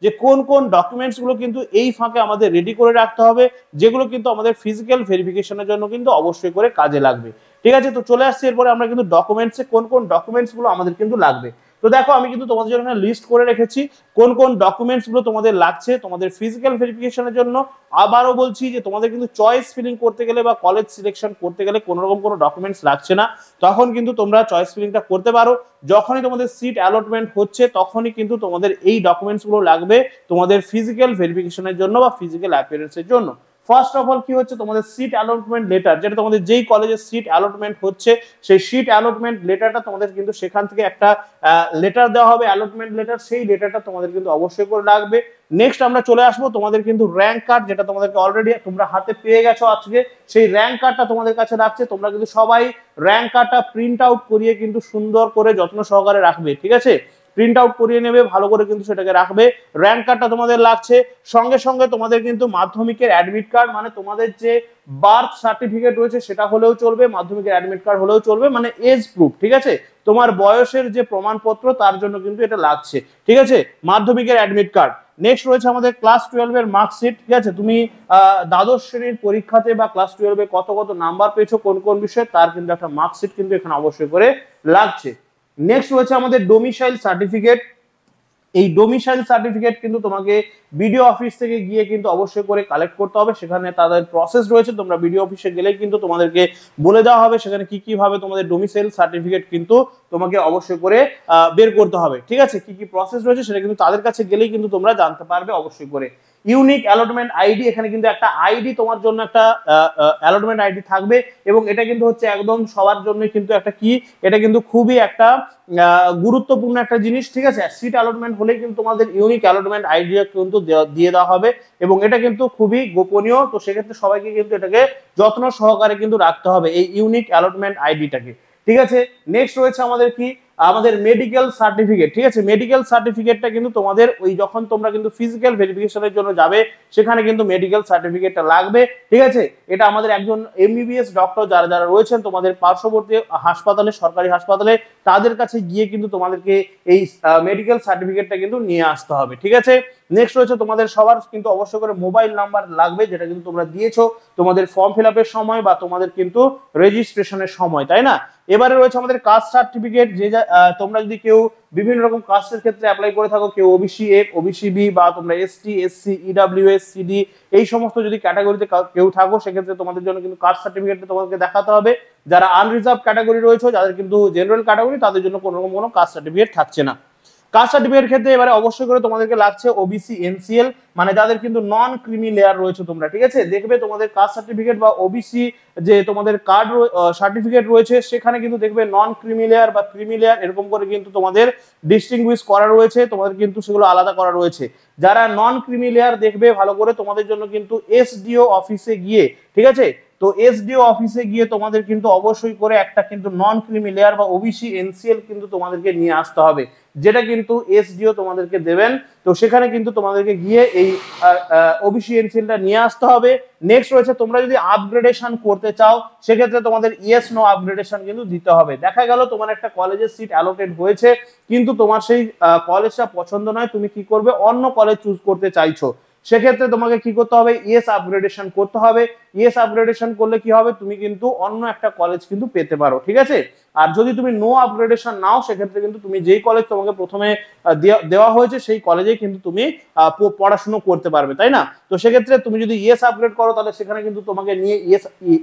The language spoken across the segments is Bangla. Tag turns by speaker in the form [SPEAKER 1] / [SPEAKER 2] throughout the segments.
[SPEAKER 1] যে কোন কোন ডকুমেন্টস গুলো কিন্তু এই ফাঁকে আমাদের রেডি করে রাখতে হবে, যেগুলো কিন্তু আমাদের ফিজিক্যাল ভেরিফিকেশনের জন্য কিন্তু অবশ্যই করে কাজে লাগবে। ঠিক আছে, তো চলে আসছে এরপরে আমরা কিন্তু ডকুমেন্টসে কোন কোন ডকুমেন্টস গুলো আমাদের কিন্তু লাগবে। তো দেখো আমি কিন্তু তোমাদের জন্য লিস্ট করে রেখেছি কোন কোন ডকুমেন্টস গুলো তোমাদের লাগছে তোমাদের ফিজিক্যাল ভেরিফিকেশনের জন্য। আবারও বলছি যে তোমাদের কিন্তু চয়েস ফিলিং করতে গেলে বা কলেজ সিলেকশন করতে গেলে কোনো রকম কোনো ডকুমেন্টস লাগছে না, তখন কিন্তু তোমরা চয়েস ফিলিংটা করতে পারো। যখনই তোমাদের সিট অ্যালটমেন্ট হচ্ছে তখনই কিন্তু তোমাদের এই ডকুমেন্টস গুলো লাগবে তোমাদের ফিজিক্যাল ভেরিফিকেশনের জন্য বা ফিজিক্যাল অ্যাপিয়ারেন্সের জন্য। ফার্স্ট অফ অল কি হচ্ছে, তোমাদের সিট অ্যালটমেন্ট লেটার, যেটা তোমাদের যেই কলেজে সিট অ্যালটমেন্ট হচ্ছে সেই সিট অ্যালটমেন্ট লেটারটা তোমাদের কিন্তু সেখান থেকে একটা লেটার দেওয়া হবে, অ্যালটমেন্ট লেটার, সেই লেটারটা তোমাদের কিন্তু অবশ্যই করে লাগবে। নেক্সট আমরা চলে আসবো তোমাদের কিন্তু র্যাঙ্ক কার্ড, যেটা তোমাদেরকে অলরেডি তোমরা হাতে পেয়ে গেছো আজকে, সেই র্যাঙ্ক কার্ডটা তোমাদের কাছে রাখছে। তোমরা কিন্তু সবাই র্যাঙ্ক কার্ডটা প্রিন্ট আউট করিয়ে কিন্তু সুন্দর করে যত্ন সহকারে রাখবে, ঠিক আছে, প্রিন্ট আউট করিয়ে নেবে ভালো করে কিন্তু সেটাকে রাখবে। র্যাঙ্ক কার্ডটা তোমাদের লাগছে, সঙ্গে সঙ্গে তোমাদের কিন্তু মাধ্যমিকের অ্যাডমিট কার্ড, মানে তোমাদের যে বার্থ সার্টিফিকেট রয়েছে সেটা হলেও চলবে, মাধ্যমিকের অ্যাডমিট কার্ড হলেও চলবে, মানে এজ প্রুফ, ঠিক আছে, তোমার বয়সের যে প্রমাণপত্র তার জন্য কিন্তু এটা লাগছে, ঠিক আছে, মাধ্যমিকের অ্যাডমিট কার্ড। নেক্সট রয়েছে আমাদের ক্লাস 12 এর মার্কশিট, ঠিক আছে, তুমি দ্বাদশ শ্রেণীর পরীক্ষাতে বা ক্লাস 12 এ কত কত নাম্বার পেয়েছো কোন কোন বিষয়ে তার কিন্তু একটা মার্কশিট কিন্তু এখানে অবশ্যই করে লাগছে। নেক্সট রয়েছে আমাদের ডোমিসাইল সার্টিফিকেট। এই ডোমিসাইল সার্টিফিকেট কিন্তু তোমাকে বিডিও অফিস থেকে গিয়ে কিন্তু অবশ্যই করে কালেক্ট করতে হবে, সেখানে তাদের প্রসেস রয়েছে, তোমরা বিডিও অফিসে গেলেই কিন্তু তোমাদেরকে বলে দেওয়া হবে সেখানে কি কি ভাবে তোমাদের ডোমিসাইল সার্টিফিকেট কিন্তু তোমাকে অবশ্যই করে বের করতে হবে, ঠিক আছে, কি কি প্রসেস রয়েছে সেটা কিন্তু তাদের কাছে গেলেই কিন্তু তোমরা জানতে পারবে অবশ্যই করে। ইউনিক অ্যালটমেন্ট আইডি, এখানে কিন্তু একটা আইডি তোমার জন্য একটা অ্যালটমেন্ট আইডি থাকবে, এবং এটা কিন্তু হচ্ছে একদম সবার জন্য কিন্তু একটা কি, এটা কিন্তু খুবই একটা গুরুত্বপূর্ণ একটা জিনিস, ঠিক আছে, সিট অ্যালটমেন্ট হলে কিন্তু তোমাদের ইউনিক অ্যালটমেন্ট আইডি কিন্তু দিয়ে দেওয়া হবে, এবং এটা কিন্তু খুবই গোপনীয়, তো সেক্ষেত্রে সবাইকে কিন্তু এটাকে যত্ন সহকারে কিন্তু রাখতে হবে এই ইউনিক অ্যালটমেন্ট আইডিটাকে, ঠিক আছে। নেক্সট রয়েছে আমাদের কি, আমাদের মেডিকেল সার্টিফিকেট, ঠিক আছে, মেডিকেল সার্টিফিকেটটা কিন্তু তোমাদের ওই যখন তোমরা কিন্তু ফিজিক্যাল ভেরিফিকেশনের জন্য যাবে সেখানে কিন্তু মেডিকেল সার্টিফিকেটটা লাগবে, ঠিক আছে। এটা আমাদের একজন এমবিবিএস ডক্টর যারা যারা রয়েছেন তোমাদের পার্শ্ববর্তী হাসপাতালে, সরকারি হাসপাতালে, তাদের কাছে গিয়ে কিন্তু তোমাদেরকে এই মেডিকেল সার্টিফিকেটটা কিন্তু নিয়ে আসতে হবে, ঠিক আছে। নেক্সট রয়েছে তোমাদের সবার কিন্তু অবশ্যই করে মোবাইল নাম্বার লাগবে, যেটা কিন্তু তোমরা দিয়েছো তোমাদের ফর্ম ফিল আপের সময় বা তোমাদের কিন্তু রেজিস্ট্রেশনের সময়, তাই না। এবারে রয়েছে আমাদের কাস্ট সার্টিফিকেট, যে তোমরা যদি কেউ বিভিন্ন রকম কাস্টের ক্ষেত্রে অ্যাপ্লাই করে থাকো, কেউ ওবিসি এ, ওবিসি বি, বা তোমরা এসটি, এসসি, ইডব্লিউএস, সিডি, এই সমস্ত যদি ক্যাটাগরিতে কেউ থাকো সেক্ষেত্রে তোমাদের জন্য কিন্তু কাস্ট সার্টিফিকেটটা তোমাদেরকে দেখাতে হবে। যারা আনরিজার্ভ ক্যাটাগরি রয়েছে, যাদের কিন্তু জেনারেল ক্যাটাগরি, তাদের জন্য কোনো রকম কোনো কাস্ট সার্টিফিকেট থাকছে না। কাস্ট সার্টিফিকেট ক্ষেত্রে এবারে অবশ্যই করে তোমাদেরকে লাগছে ওবিসি এনসিএল, মানে যাদের কিন্তু নন ক্রিমি লেয়ার রয়েছে তোমরা, ঠিক আছে, দেখবে তোমাদের কাস্ট সার্টিফিকেট বা ওবিসি যে তোমাদের কার্ড সার্টিফিকেট রয়েছে সেখানে কিন্তু দেখবে নন ক্রিমি লেয়ার বা ক্রিমি লেয়ার এরকম করে কিন্তু তোমাদের ডিস্টিংগুইশ করা রয়েছে, তোমাদের কিন্তু সেগুলো আলাদা করা রয়েছে। যারা নন ক্রিমি লেয়ার দেখবে ভালো করে, তোমাদের জন্য কিন্তু এসডিও অফিসে গিয়ে, ঠিক আছে, তো এসডিও অফিসে গিয়ে তোমাদের কিন্তু অবশ্যই করে একটা কিন্তু নন ক্রিমি লেয়ার বা ওবিসি এনসিএল কিন্তু তোমাদেরকে নিয়ে আসতে হবে, যেটা কিন্তু এসডিও তোমাদেরকে দেবেন, তো সেখানে কিন্তু তোমাদেরকে গিয়ে এই ওবিসি এনসিএলটা নিয়ে আসতে হবে। নেক্সট রয়েছে তোমরা যদি আপগ্রেডেশন করতে চাও সেক্ষেত্রে তোমাদের ইয়েস নো আপগ্রেডেশন কিন্তু দিতে হবে। দেখা গেল তোমার একটা কলেজের সিট অ্যালোকেট হয়েছে কিন্তু তোমার সেই কলেজটা পছন্দ নয়, তুমি কি করবে, অন্য কলেজ চুজ করতে চাইছো, সেক্ষেত্রে তোমাকে কি করতে হবে, ইয়েস আপগ্রেডেশন করতে হবে। ইয়েস আপগ্রেডেশন করলে কি হবে, তুমি কিন্তু অন্য একটা কলেজ কিন্তু পেতে পারো, ঠিক আছে। আর যদি তুমি নো আপগ্রেডেশন নাও সেক্ষেত্রে কিন্তু তুমি যেই কলেজ তোমাকে প্রথমে দেওয়া হয়েছে সেই কলেজে কিন্তু তুমি পড়াশোনা করতে পারবে, তাই না। তো সেক্ষেত্রে তুমি যদি ইয়েস আপগ্রেড করো তাহলে সেখানে কিন্তু তোমাকে নিয়ে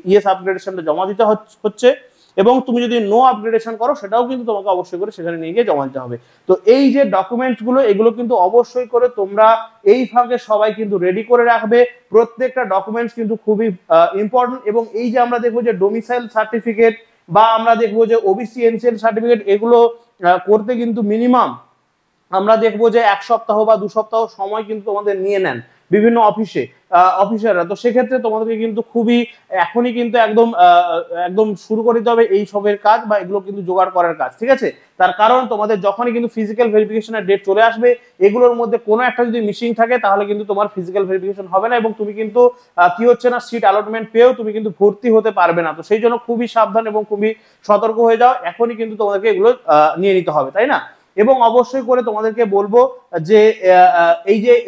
[SPEAKER 1] ইয়েস আপগ্রেডেশনটা জমা দিতে হচ্ছে, এবং তুমি যদি নো আপগ্রেডেশন করো সেটাও কিন্তু তোমাকে অবশ্যই করে সেখানে নিয়ে গিয়ে জমা দিতে হবে। তো এই যে ডকুমেন্টস গুলো এগুলো কিন্তু অবশ্যই করে তোমরা এই ফাঁকে সবাই কিন্তু রেডি করে রাখবে, প্রত্যেকটা ডকুমেন্টস কিন্তু খুবই ইম্পর্টেন্ট। এবং এই যে আমরা দেখবো যে ডোমিসাইল সার্টিফিকেট বা আমরা দেখবো যে ওবিসি এনসিএল সার্টিফিকেট, এগুলো করতে কিন্তু মিনিমাম আমরা দেখবো যে 1 সপ্তাহ বা 2 সপ্তাহ সময় কিন্তু তোমাদের নিয়ে নেন বিভিন্ন অফিসাররা, তো সেক্ষেত্রে তোমাদেরকে কিন্তু খুবই এখনই কিন্তু একদম একদম শুরু করে দিতে হবে এই সবের কাজ বা এগুলো কিন্তু জোগাড় করার কাজ, ঠিক আছে। তার কারণ তোমাদের যখনই কিন্তু ফিজিক্যাল ভেরিফিকেশনের ডেট চলে আসবে, এগুলোর মধ্যে কোনো একটা যদি মিসিং থাকে তাহলে কিন্তু তোমার ফিজিক্যাল ভেরিফিকেশন হবে না, এবং তুমি কিন্তু কি হচ্ছে না, সিট অ্যালটমেন্ট পেয়েও তুমি কিন্তু ভর্তি হতে পারবে না। তো সেই জন্য খুবই সাবধান এবং খুবই সতর্ক হয়ে যাও, এখনই কিন্তু তোমাদেরকে এগুলো নিয়ে নিতে হবে, তাই না। এবং অবশ্যই করে তোমাদেরকে বলবো যে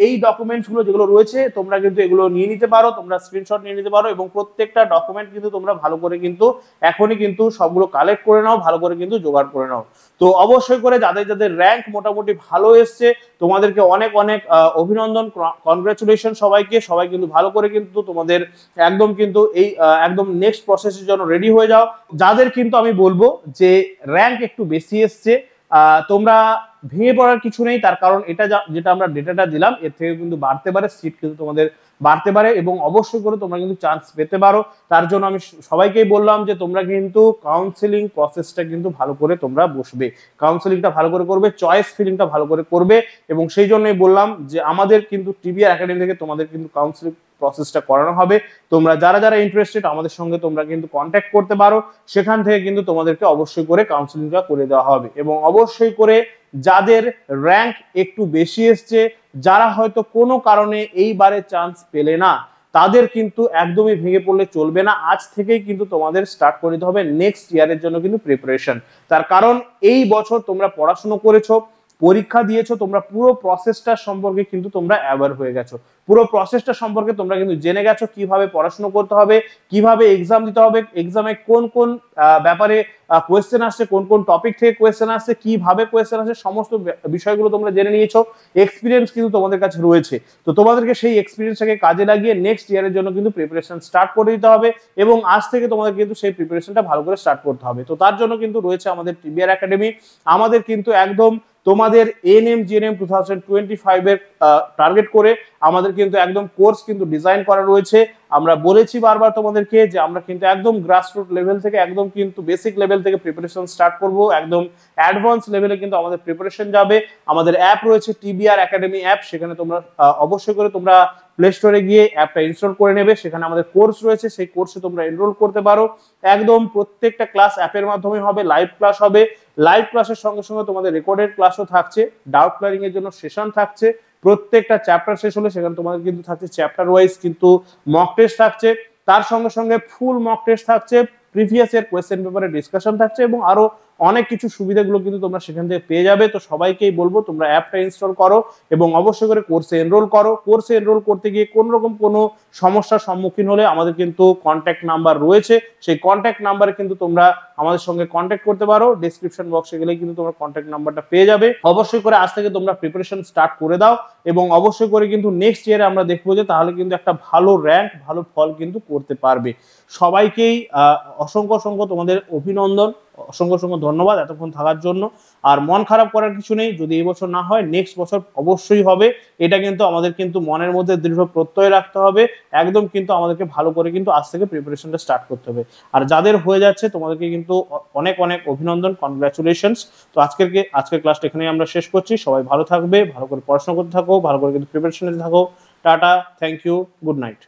[SPEAKER 1] এই ডকুমেন্টস গুলো যেগুলো রয়েছে তোমরা কিন্তু এগুলো নিয়ে নিতে পারো, তোমরা স্ক্রিনশট নিয়ে নিতে পারো এবং প্রত্যেকটা ডকুমেন্ট কিন্তু তোমরা ভালো করে কিন্তু এখনই কিন্তু সবগুলো কালেক্ট করে নাও, ভালো করে কিন্তু জোগাড় করে নাও। তো অবশ্যই করে যাদের যাদের র্যাঙ্ক মোটামুটি ভালো এসছে তোমাদেরকে অনেক অনেক অভিনন্দন, কনগ্রাচুলেশন সবাইকে। সবাই কিন্তু ভালো করে কিন্তু তোমাদের একদম কিন্তু এই একদম নেক্সট প্রসেসের জন্য রেডি হয়ে যাও। যাদের কিন্তু আমি বলবো যে র্যাঙ্ক একটু বেশি এসছে তোমরা ভেঙে পড়ার কিছু নেই, তার কারণ এটা যেটা আমরা ডেটাটা দিলাম এর থেকে কিন্তু বাড়তে পারে, সিট কিন্তু তোমাদের বাড়তে পারে এবং অবশ্যই করে তোমরা কিন্তু চান্স পেতে পারো। তার জন্য আমি সবাইকেই বললাম যে তোমরা কিন্তু কাউন্সেলিং প্রসেসটা কিন্তু ভালো করে তোমরা বসবে, কাউন্সেলিংটা ভালো করে করবে, চয়েস ফিলিংটা ভালো করে করবে এবং সেই জন্যই বললাম যে আমাদের কিন্তু টিবিআর একাডেমি থেকে তোমাদের কিন্তু কাউন্সেলিং প্রসেসটা করানো হবে। তোমরা যারা যারা ইন্টারেস্টেড আমাদের সঙ্গে তোমরা কিন্তু কন্ট্যাক্ট করতে পারো, সেখান থেকে কিন্তু তোমাদেরকে অবশ্যই করে কাউন্সেলিংটা করে দেওয়া হবে। এবং অবশ্যই করে যাদের র্যাঙ্ক একটু বেশি এসছে, যারা হয়তো কোনো কারণে এইবারে চান্স পেলে না, তাদের কিন্তু একদমই ভেঙে পড়লে চলবে না। আজ থেকেই কিন্তু তোমাদের স্টার্ট করে দিতে হবে নেক্সট ইয়ারের জন্য কিন্তু প্রিপারেশন। তার কারণ এই বছর তোমরা পড়াশোনা করেছো, পরীক্ষা দিয়েছো, তোমরা পুরো প্রসেসটা সম্পর্কে কিন্তু তোমরা অ্যাওয়ার হয়ে গেছো, পুরো প্রসেসটা সম্পর্কে তোমরা কিন্তু জেনে গেছো কিভাবে পড়াশোনা করতে হবে, কিভাবে এক্সাম দিতে হবে, এক্সামে কোন কোন ব্যাপারে কোয়েশ্চেন আসছে, কোন কোন টপিক থেকে কোয়েশ্চেন আসছে, কিভাবে কোয়েশ্চেন আসছে, সমস্ত বিষয়গুলো তোমরা জেনে নিয়েছো। এক্সপিরিয়েন্স কিন্তু তোমাদের কাছে রয়েছে, তো তোমাদেরকে সেই এক্সপিরিয়েন্সটাকে কাজে লাগিয়ে নেক্সট ইয়ারের জন্য কিন্তু প্রিপারেশন স্টার্ট করে দিতে হবে এবং আজ থেকে তোমাদের কিন্তু সেই প্রিপারেশনটা ভালো করে স্টার্ট করতে হবে। তো তার জন্য কিন্তু রয়েছে আমাদের টিবিআর একাডেমি। আমাদের কিন্তু একদম তোমাদের এএনএম জিএনএম 2025 এর টার্গেট করে আমাদের কিন্তু একদম কোর্স কিন্তু ডিজাইন করা রয়েছে। আমরা বলেছি বারবার তোমাদেরকে যে আমরা কিন্তু একদম গ্রাসরুট লেভেল থেকে একদম কিন্তু বেসিক লেভেল থেকে প্রিপারেশন স্টার্ট করব, একদম অ্যাডভান্স লেভেলে কিন্তু আমাদের প্রিপারেশন যাবে। আমাদের অ্যাপ রয়েছে টিবিআর একাডেমি অ্যাপ, সেখানে তোমরা অবশ্যই করে তোমরা প্লে স্টোরে গিয়ে অ্যাপটা ইনস্টল করে নেবে। সেখানে আমাদের কোর্স রয়েছে, সেই কোর্সে তোমরা এনরোল করতে পারো। একদম প্রত্যেকটা ক্লাস অ্যাপের মাধ্যমে হবে, লাইভ ক্লাস হবে। লাইভ ক্লাসের সঙ্গে সঙ্গে তোমাদের রেকর্ডেড ক্লাসও থাকছে, ডাউট ক্লিয়ারিং এর জন্য সেশন থাকছে। প্রত্যেকটা চ্যাপ্টার শেষ হলে সেখানে তোমাদের কিন্তু থাকছে চ্যাপ্টার ওয়াইজ কিন্তু মক টেস্ট থাকছে, তার সঙ্গে সঙ্গে ফুল মক টেস্ট থাকছে, প্রিভিয়াস ইয়ার কোয়েশ্চেন পেপারে ডিসকাশন থাকছে এবং আরো অনেক কিছু সুবিধাগুলো কিন্তু তোমরা সেখান থেকে পেয়ে যাবে। তো সবাইকেই বলবো তোমরা অ্যাপটা ইনস্টল করো এবং অবশ্যই করে কোর্সে এনরোল করো। কোর্সে এনরোল করতে গিয়ে কোনো রকম কোনো সমস্যার সম্মুখীন হলে আমাদের কিন্তু কন্ট্যাক্ট নাম্বার রয়েছে, সেই কন্ট্যাক্ট নাম্বারে কিন্তু তোমরা আমাদের সঙ্গে কন্ট্যাক্ট করতে পারো। ডেসক্রিপশন বক্সে গেলে কিন্তু তোমরা কন্ট্যাক্ট নাম্বারটা পেয়ে যাবে। অবশ্যই করে আজ থেকে তোমরা প্রিপারেশন স্টার্ট করে দাও এবং অবশ্যই করে কিন্তু নেক্সট ইয়ারে আমরা দেখবো যে তাহলে কিন্তু একটা ভালো র্যাঙ্ক, ভালো ফল কিন্তু করতে পারবে। সবাইকেই অসংখ্য অসংখ্য তোমাদের অভিনন্দন, অসংখ্য অসংখ্য ধন্যবাদ এতক্ষণ থাকার জন্য। আর মন খারাপ করার কিছু নেই, যদি এই বছর না হয় নেক্সট বছর অবশ্যই হবে, এটা কিন্তু আমাদের কিন্তু মনের মধ্যে দৃঢ় প্রত্যয় রাখতে হবে। একদম কিন্তু আমাদেরকে ভালো করে কিন্তু আজ থেকে প্রিপারেশনটা স্টার্ট করতে হবে। আর যাদের হয়ে যাচ্ছে তোমাদেরকে কিন্তু অনেক অনেক অভিনন্দন, কনগ্রাচুলেশনস। তো আজকের ক্লাসটা এখানেই আমরা শেষ করছি। সবাই ভালো থাকবে, ভালো করে পড়াশোনা করতে থাকো, ভালো করে কিন্তু প্রিপারেশনে থাকো। Tata, thank you, good night.